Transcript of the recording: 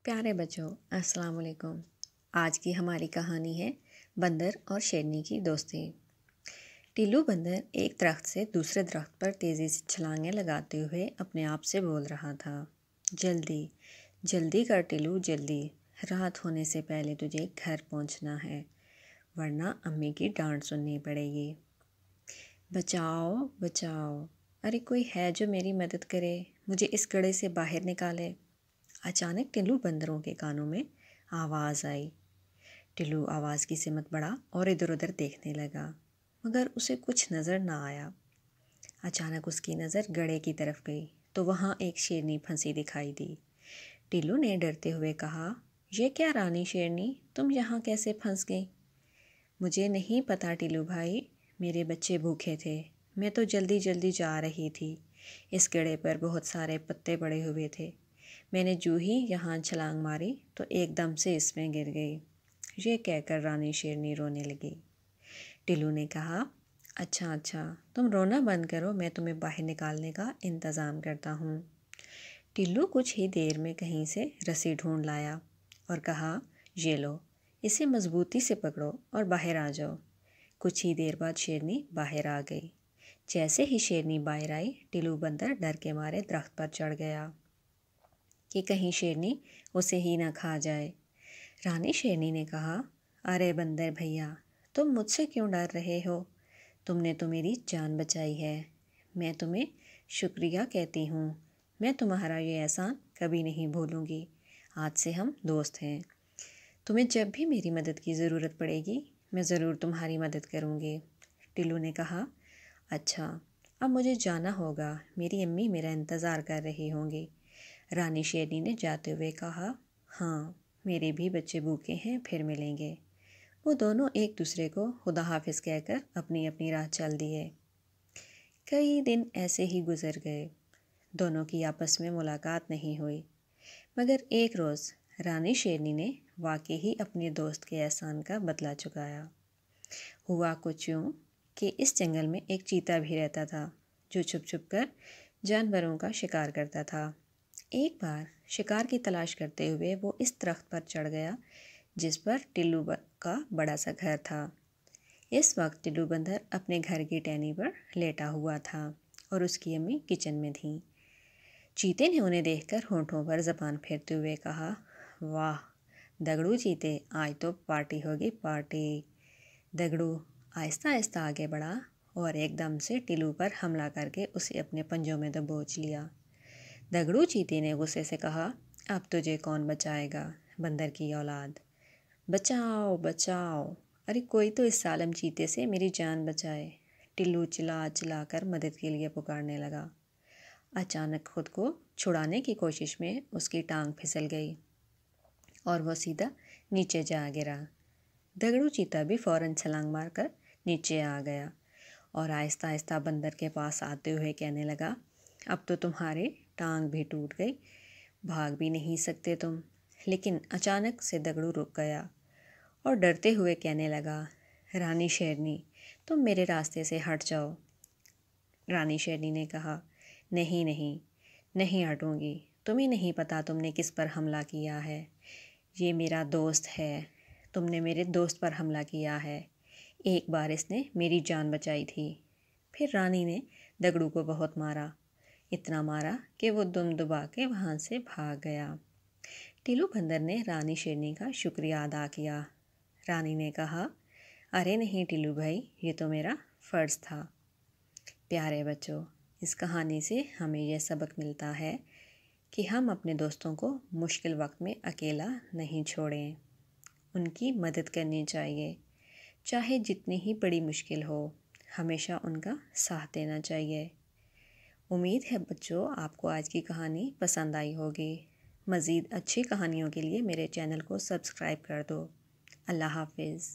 प्यारे बच्चों, अस्सलाम वालेकुम। आज की हमारी कहानी है बंदर और शेरनी की दोस्ती। टिल्लू बंदर एक दरख्त से दूसरे दरख्त पर तेज़ी से छलांगें लगाते हुए अपने आप से बोल रहा था, जल्दी जल्दी कर टिल्लू, जल्दी, रात होने से पहले तुझे घर पहुंचना है, वरना अम्मी की डांट सुननी पड़ेगी। बचाओ बचाओ, अरे कोई है जो मेरी मदद करे, मुझे इस गड्ढे से बाहर निकाले। अचानक टिल्लू बंदरों के कानों में आवाज़ आई। टिल्लू आवाज़ की सिमत बढ़ा और इधर उधर देखने लगा, मगर उसे कुछ नज़र ना आया। अचानक उसकी नज़र गड्ढे की तरफ गई तो वहाँ एक शेरनी फंसी दिखाई दी। टिल्लू ने डरते हुए कहा, ये क्या रानी शेरनी, तुम यहाँ कैसे फंस गई? मुझे नहीं पता टिल्लू भाई, मेरे बच्चे भूखे थे, मैं तो जल्दी जल्दी जा रही थी। इस गड्ढे पर बहुत सारे पत्ते पड़े हुए थे, मैंने जूं ही यहाँ छलांग मारी तो एकदम से इसमें गिर गई। ये कहकर रानी शेरनी रोने लगी। टिल्लू ने कहा, अच्छा अच्छा, तुम रोना बंद करो, मैं तुम्हें बाहर निकालने का इंतज़ाम करता हूँ। टिल्लू कुछ ही देर में कहीं से रस्सी ढूंढ लाया और कहा, ये लो, इसे मजबूती से पकड़ो और बाहर आ जाओ। कुछ ही देर बाद शेरनी बाहर आ गई। जैसे ही शेरनी बाहर आई, टिल्लू बंदर डर के मारे दरख्त पर चढ़ गया कि कहीं शेरनी उसे ही ना खा जाए। रानी शेरनी ने कहा, अरे बंदर भैया, तुम मुझसे क्यों डर रहे हो? तुमने तो मेरी जान बचाई है, मैं तुम्हें शुक्रिया कहती हूँ। मैं तुम्हारा ये एहसान कभी नहीं भूलूंगी। आज से हम दोस्त हैं। तुम्हें जब भी मेरी मदद की ज़रूरत पड़ेगी, मैं ज़रूर तुम्हारी मदद करूँगी। टिल्लू ने कहा, अच्छा, अब मुझे जाना होगा, मेरी अम्मी मेरा इंतज़ार कर रही होंगी। रानी शेरनी ने जाते हुए कहा, हाँ, मेरे भी बच्चे भूखे हैं, फिर मिलेंगे। वो दोनों एक दूसरे को खुदा हाफिज़ कहकर अपनी अपनी राह चल दिए। कई दिन ऐसे ही गुजर गए, दोनों की आपस में मुलाकात नहीं हुई। मगर एक रोज़ रानी शेरनी ने वाकई ही अपने दोस्त के एहसान का बदला चुकाया। हुआ कुछ यूँ कि इस जंगल में एक चीता भी रहता था, जो छुप छुप कर जानवरों का शिकार करता था। एक बार शिकार की तलाश करते हुए वो इस दरख्त पर चढ़ गया जिस पर टिल्लू का बड़ा सा घर था। इस वक्त टिल्लू बंदर अपने घर की टहनी पर लेटा हुआ था और उसकी अम्मी किचन में थी। चीते ने उन्हें देखकर होंठों पर ज़बान फेरते हुए कहा, वाह दगड़ू चीते, आज तो पार्टी होगी पार्टी। दगड़ू आहिस्ता आहिस्ता आगे बढ़ा और एकदम से टिल्लू पर हमला करके उसे अपने पंजों में दबोच लिया। दगड़ू चीते ने गुस्से से कहा, अब तुझे कौन बचाएगा, बंदर की औलाद, बचाओ बचाओ, अरे कोई तो इस सालम चीते से मेरी जान बचाए। टिल्लू चिल्ला चिल्ला कर मदद के लिए पुकारने लगा। अचानक खुद को छुड़ाने की कोशिश में उसकी टांग फिसल गई और वह सीधा नीचे जा गिरा। दगड़ू चीता भी फौरन छलांग मारकर नीचे आ गया और आहिस्ता आहिस्ता बंदर के पास आते हुए कहने लगा, अब तो तुम्हारी टांग भी टूट गई, भाग भी नहीं सकते तुम। लेकिन अचानक से दगड़ू रुक गया और डरते हुए कहने लगा, रानी शेरनी, तुम मेरे रास्ते से हट जाओ। रानी शेरनी ने कहा, नहीं नहीं, नहीं हटूंगी, तुम्हें नहीं पता तुमने किस पर हमला किया है। ये मेरा दोस्त है, तुमने मेरे दोस्त पर हमला किया है। एक बार इसने मेरी जान बचाई थी। फिर रानी ने दगड़ू को बहुत मारा, इतना मारा कि वो दुम दुबा के वहाँ से भाग गया। टिल्लू बंदर ने रानी शेरनी का शुक्रिया अदा किया। रानी ने कहा, अरे नहीं टिल्लू भाई, ये तो मेरा फ़र्ज़ था। प्यारे बच्चों, इस कहानी से हमें यह सबक मिलता है कि हम अपने दोस्तों को मुश्किल वक्त में अकेला नहीं छोड़ें, उनकी मदद करनी चाहिए, चाहे जितनी ही बड़ी मुश्किल हो, हमेशा उनका साथ देना चाहिए। उम्मीद है बच्चों आपको आज की कहानी पसंद आई होगी। मज़ीद अच्छी कहानियों के लिए मेरे चैनल को सब्सक्राइब कर दो। अल्लाह हाफिज़।